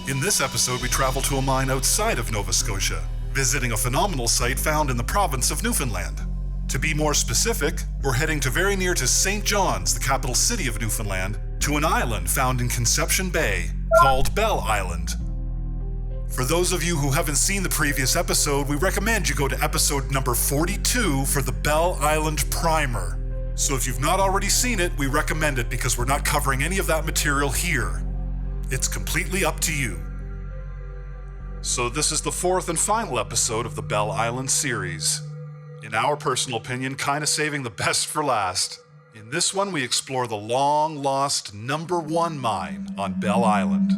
In this episode, we travel to a mine outside of Nova Scotia, visiting a phenomenal site found in the province of Newfoundland. To be more specific, we're heading to very near to St. John's, the capital city of Newfoundland, to an island found in Conception Bay called Bell Island. For those of you who haven't seen the previous episode, we recommend you go to episode number 42 for the Bell Island primer. So if you've not already seen it, we recommend it because we're not covering any of that material here. It's completely up to you. So this is the fourth and final episode of the Bell Island series. In our personal opinion, kind of saving the best for last. In this one, we explore the long-lost No.1 Mine on Bell Island.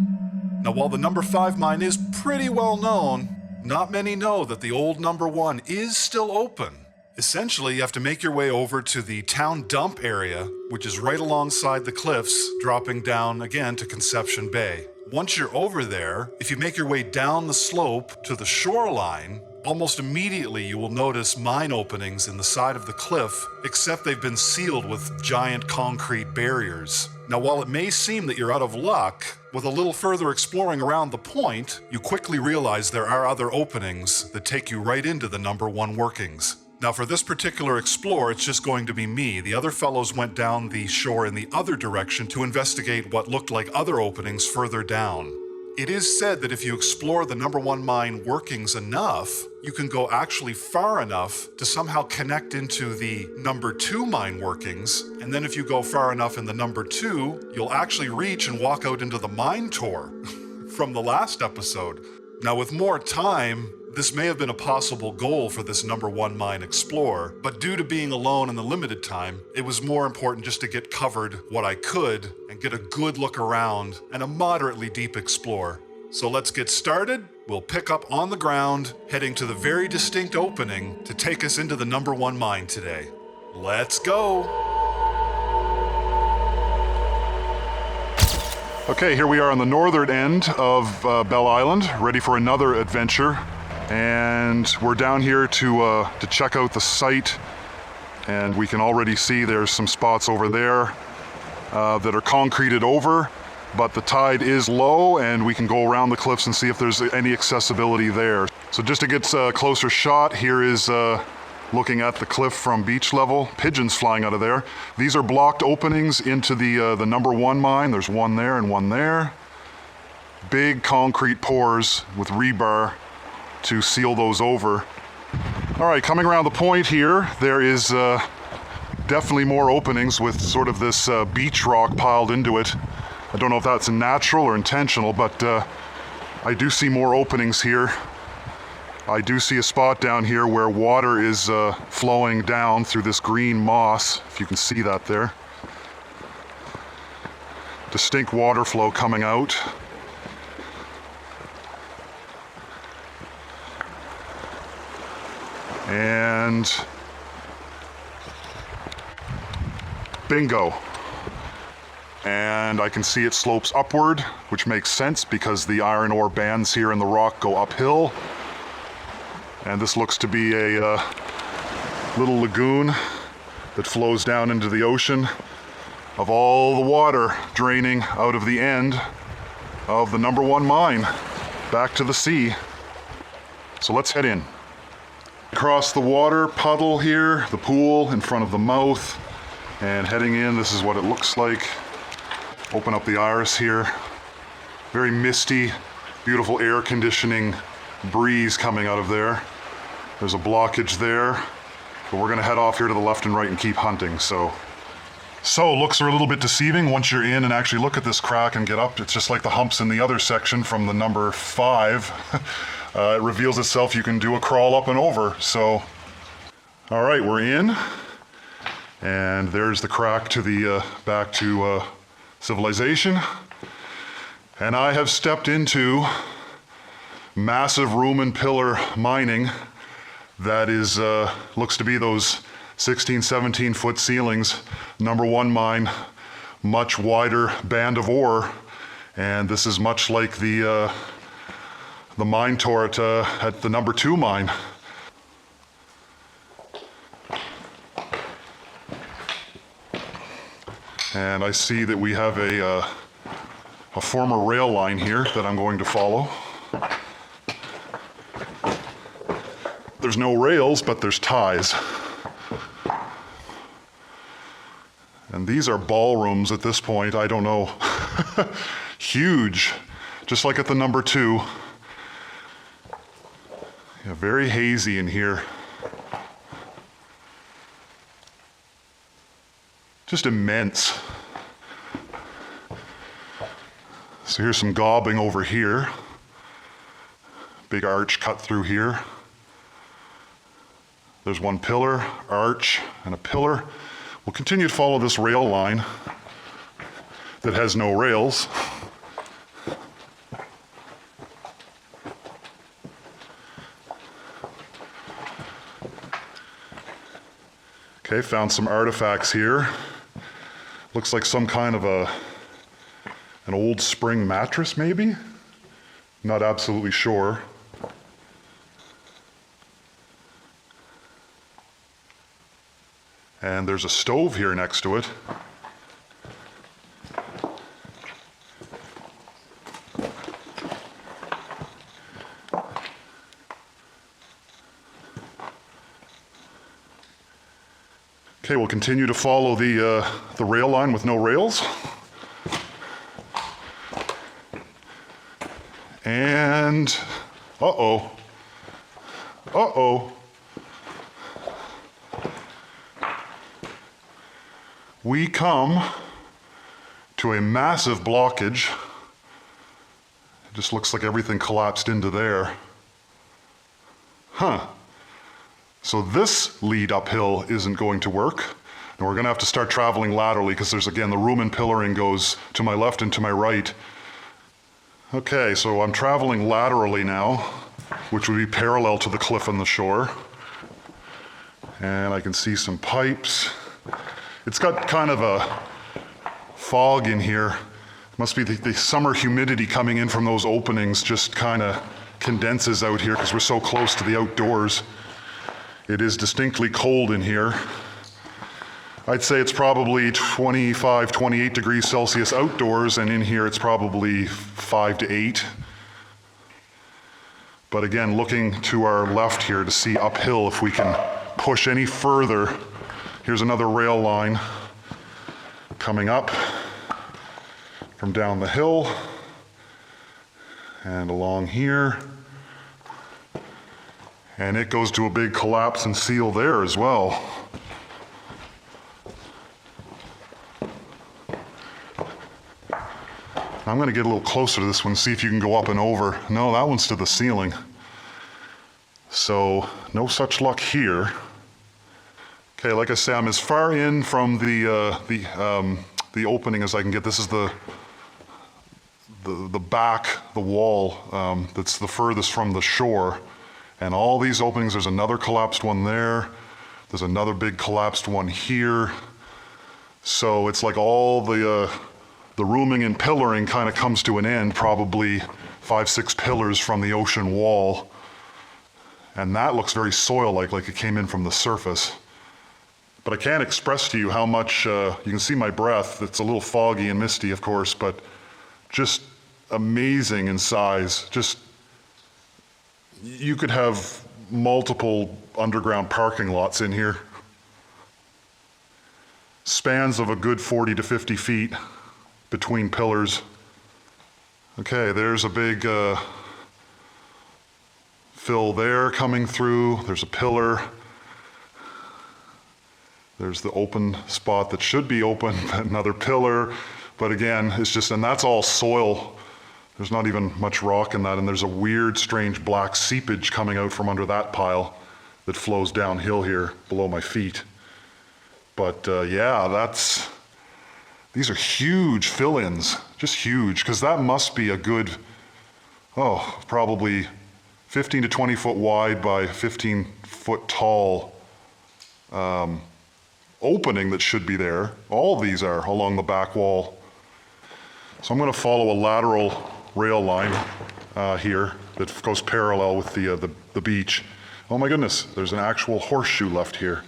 Now, while the No.5 Mine is pretty well known, not many know that the old No.1 is still open. Essentially, you have to make your way over to the town dump area, which is right alongside the cliffs, dropping down again to Conception Bay. Once you're over there, if you make your way down the slope to the shoreline, almost immediately you will notice mine openings in the side of the cliff, except they've been sealed with giant concrete barriers. Now, while it may seem that you're out of luck, with a little further exploring around the point, you quickly realize there are other openings that take you right into the No.1 workings. Now, for this particular explore, it's just going to be me. The other fellows went down the shore in the other direction to investigate what looked like other openings further down. It is said that if you explore the No.1 Mine workings enough, you can go actually far enough to somehow connect into the No.2 Mine workings, and then if you go far enough in the No.2, you'll actually reach and walk out into the mine tour from the last episode. Now, with more time, this may have been a possible goal for this No.1 Mine explorer, but due to being alone in the limited time, it was more important just to get covered what I could and get a good look around and a moderately deep explore. So let's get started. We'll pick up on the ground, heading to the very distinct opening to take us into the No.1 Mine today. Let's go! Okay, here we are on the northern end of Bell Island, ready for another adventure. And we're down here to check out the site, and we can already see there's some spots over there that are concreted over, but the tide is low and we can go around the cliffs and see if there's any accessibility there. So just to get a closer shot, here is looking at the cliff from beach level, pigeons flying out of there. These are blocked openings into the No.1 Mine. There's one there and one there. Big concrete pours with rebar to seal those over. All right, coming around the point here, there is definitely more openings with sort of this beach rock piled into it. I don't know if that's natural or intentional, but I do see more openings here. I do see a spot down here where water is flowing down through this green moss, if you can see that there. Distinct water flow coming out. And bingo. And I can see it slopes upward, which makes sense because the iron ore bands here in the rock go uphill. And this looks to be a little lagoon that flows down into the ocean of all the water draining out of the end of the No.1 Mine back to the sea. So let's head in. Across the water puddle here, the pool in front of the mouth, and heading in, this is what it looks like. Open up the iris here. Very misty, beautiful air conditioning breeze coming out of there. There's a blockage there, but we're gonna head off here to the left and right and keep hunting. So looks are a little bit deceiving once you're in and actually look at this crack and get up. It's just like the humps in the other section from the No.5. It reveals itself, you can do a crawl up and over. So, all right, we're in. And there's the crack to the back to civilization. And I have stepped into massive room and pillar mining that is looks to be those 16, 17 foot ceilings. No.1 Mine, much wider band of ore. And this is much like the mine tour at the No.2 Mine. And I see that we have a a former rail line here that I'm going to follow. There's no rails, but there's ties. And these are ballrooms at this point, I don't know. Huge, just like at the number 2. Yeah, very hazy in here. Just immense. So here's some gobbing over here. Big arch cut through here. There's one pillar, arch, and a pillar. We'll continue to follow this rail line that has no rails. Okay, found some artifacts here. Looks like some kind of an old spring mattress, maybe? Not absolutely sure. And there's a stove here next to it. Okay, we'll continue to follow the rail line with no rails. And, uh-oh. We come to a massive blockage. It just looks like everything collapsed into there. Huh. So this lead uphill isn't going to work. And we're gonna have to start traveling laterally because there's, again, the room and pillaring goes to my left and to my right. Okay, so I'm traveling laterally now, which would be parallel to the cliff and the shore. And I can see some pipes. It's got kind of a fog in here. Must be the summer humidity coming in from those openings just kind of condenses out here because we're so close to the outdoors. It is distinctly cold in here. I'd say it's probably 25, 28 degrees Celsius outdoors, and in here it's probably 5 to 8. But again, looking to our left here to see uphill if we can push any further. Here's another rail line coming up from down the hill and along here. And it goes to a big collapse and seal there as well. I'm gonna get a little closer to this one, see if you can go up and over. No, that one's to the ceiling. So, no such luck here. Okay, like I say, I'm as far in from the opening as I can get. This is the back, the wall that's the furthest from the shore. And all these openings, there's another collapsed one there. There's another big collapsed one here. So it's like all the rooming and pillaring kind of comes to an end, probably 5, 6 pillars from the ocean wall. And that looks very soil-like, like it came in from the surface. But I can't express to you how much, you can see my breath. It's a little foggy and misty, of course, but just amazing in size. Just, you could have multiple underground parking lots in here. Spans of a good 40 to 50 feet between pillars. Okay, there's a big fill there coming through. There's a pillar. There's the open spot that should be open, another pillar. But again, it's just, and that's all soil. There's not even much rock in that, and there's a weird, strange black seepage coming out from under that pile that flows downhill here below my feet. But yeah, these are huge fill-ins, just huge, because that must be a good, probably 15 to 20 foot wide by 15 foot tall opening that should be there. All of these are along the back wall. So I'm going to follow a lateral rail line here that goes parallel with the beach. Oh my goodness, there's an actual horseshoe left here.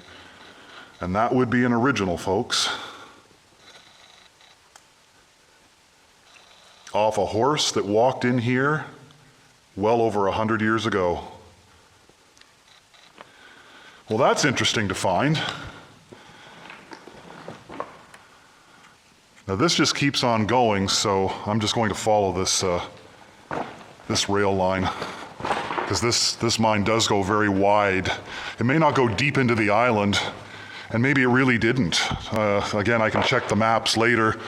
And that would be an original, folks. off a horse that walked in here well over 100 years ago. Well, that's interesting to find. Now this just keeps on going, so I'm just going to follow this rail line, because this mine does go very wide. It may not go deep into the island, and maybe it really didn't. Again, I can check the maps later,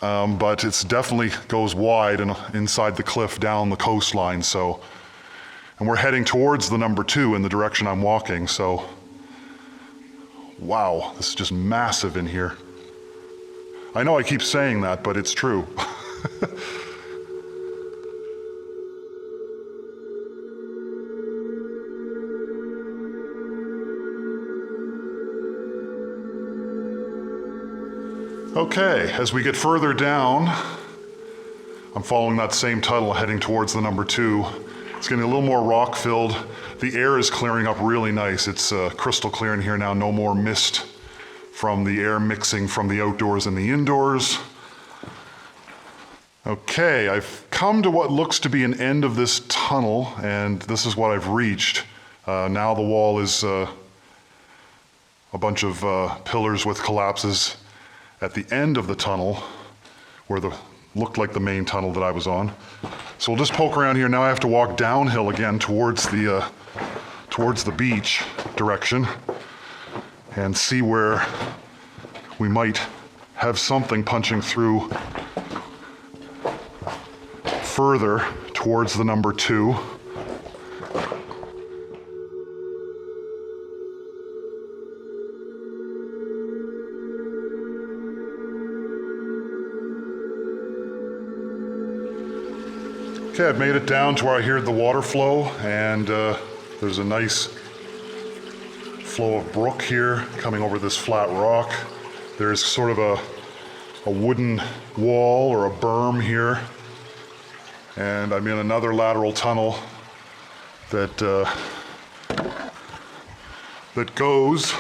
but it definitely goes wide and inside the cliff down the coastline. So, and we're heading towards the number 2 in the direction I'm walking. So, wow, this is just massive in here. I know I keep saying that, but it's true. Okay, as we get further down, I'm following that same tunnel heading towards the number 2. It's getting a little more rock filled. The air is clearing up really nice. It's crystal clear in here now, no more mist from the air mixing from the outdoors and the indoors. Okay, I've come to what looks to be an end of this tunnel, and this is what I've reached. Now the wall is a bunch of pillars with collapses at the end of the tunnel, where looked like the main tunnel that I was on. So we'll just poke around here. Now I have to walk downhill again towards the beach direction and see where we might have something punching through further towards the number 2. Okay, I've made it down to where I hear the water flow, and there's a nice flow of brook here coming over this flat rock. There's sort of a wooden wall or a berm here, and I'm in another lateral tunnel that goes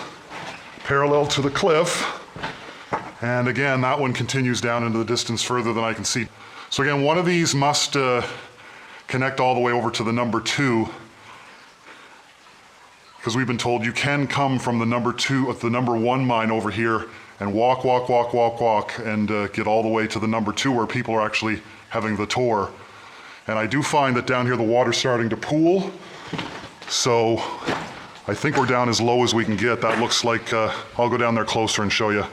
parallel to the cliff, and again that one continues down into the distance further than I can see. So again, one of these must connect all the way over to the number 2, because we've been told you can come from the number 2 at the number 1 mine over here and walk and get all the way to the number 2 where people are actually having the tour. And I do find that down here the water's starting to pool, so I think we're down as low as we can get. That looks like, I'll go down there closer and show you.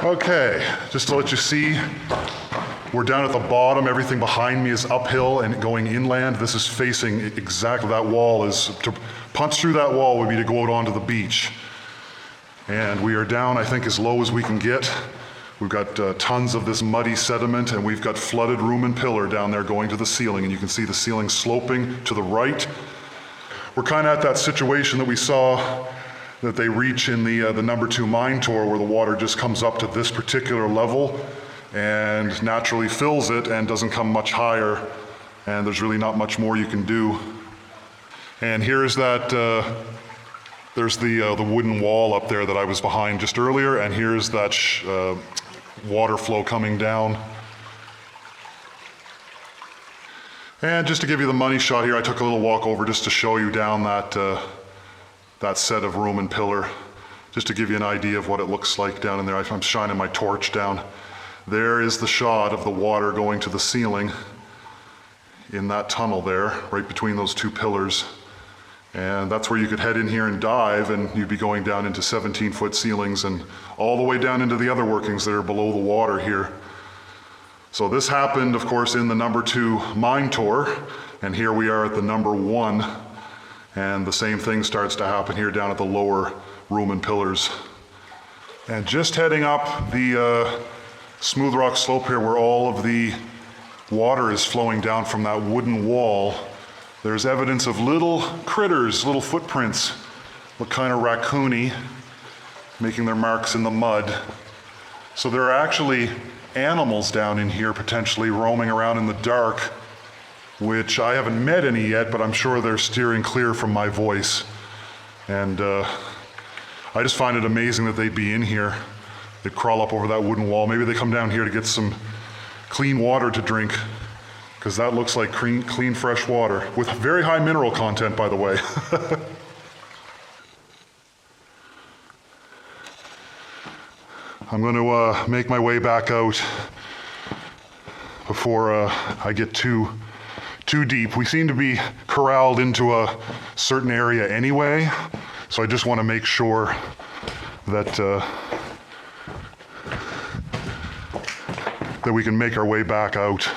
Okay, just to let you see, we're down at the bottom. Everything behind me is uphill and going inland. This is facing exactly that wall. To punch through that wall would be to go out onto the beach. And we are down, I think, as low as we can get. We've got tons of this muddy sediment, and we've got flooded room and pillar down there going to the ceiling, and you can see the ceiling sloping to the right. We're kind of at that situation that we saw that they reach in the number 2 mine tour, where the water just comes up to this particular level and naturally fills it and doesn't come much higher, and there's really not much more you can do. And here's that, there's the wooden wall up there that I was behind just earlier, and here's that water flow coming down. And just to give you the money shot here, I took a little walk over just to show you down that set of room and pillar, just to give you an idea of what it looks like down in there. I'm shining my torch down. There is the shot of the water going to the ceiling in that tunnel there, right between those 2 pillars. And that's where you could head in here and dive, and you'd be going down into 17-foot ceilings and all the way down into the other workings that are below the water here. So this happened, of course, in the number 2 mine tour, and here we are at the number 1, and the same thing starts to happen here down at the lower room and pillars. And just heading up the smooth rock slope here, where all of the water is flowing down from that wooden wall, there's evidence of little critters, little footprints, look kind of raccoony, making their marks in the mud. So there are actually animals down in here potentially roaming around in the dark, which I haven't met any yet, but I'm sure they're steering clear from my voice. And I just find it amazing that they'd be in here. They'd crawl up over that wooden wall. Maybe they come down here to get some clean water to drink, because that looks like clean fresh water, with very high mineral content, by the way. I'm going to make my way back out before I get too deep. We seem to be corralled into a certain area anyway, so I just want to make sure that we can make our way back out.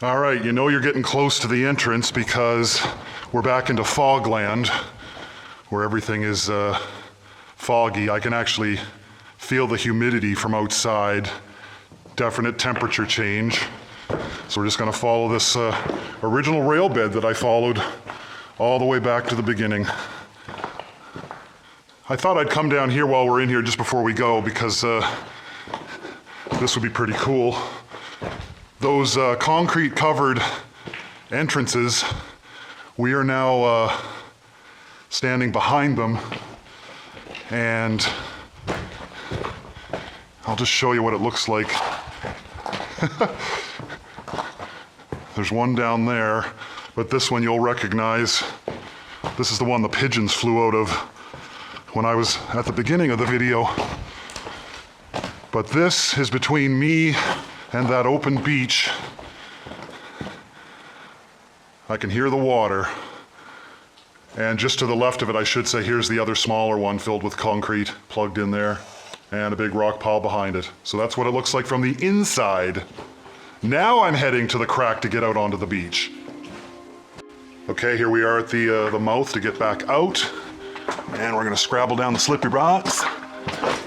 All right, you know you're getting close to the entrance because we're back into fogland, where everything is foggy. I can actually feel the humidity from outside, definite temperature change. So we're just gonna follow this original rail bed that I followed all the way back to the beginning. I thought I'd come down here while we're in here just before we go, because this would be pretty cool. Those concrete covered entrances, we are now standing behind them, and I'll just show you what it looks like. There's one down there, but this one you'll recognize. This is the one the pigeons flew out of when I was at the beginning of the video. But this is between me and that open beach. I can hear the water. And just to the left of it, I should say, here's the other smaller one filled with concrete plugged in there, and a big rock pile behind it. So that's what it looks like from the inside. Now I'm heading to the crack to get out onto the beach. Okay, here we are at the mouth to get back out. And we're gonna scrabble down the slippery rocks,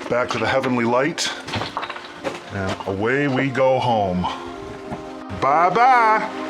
back to the heavenly light, and away we go home. Bye-bye.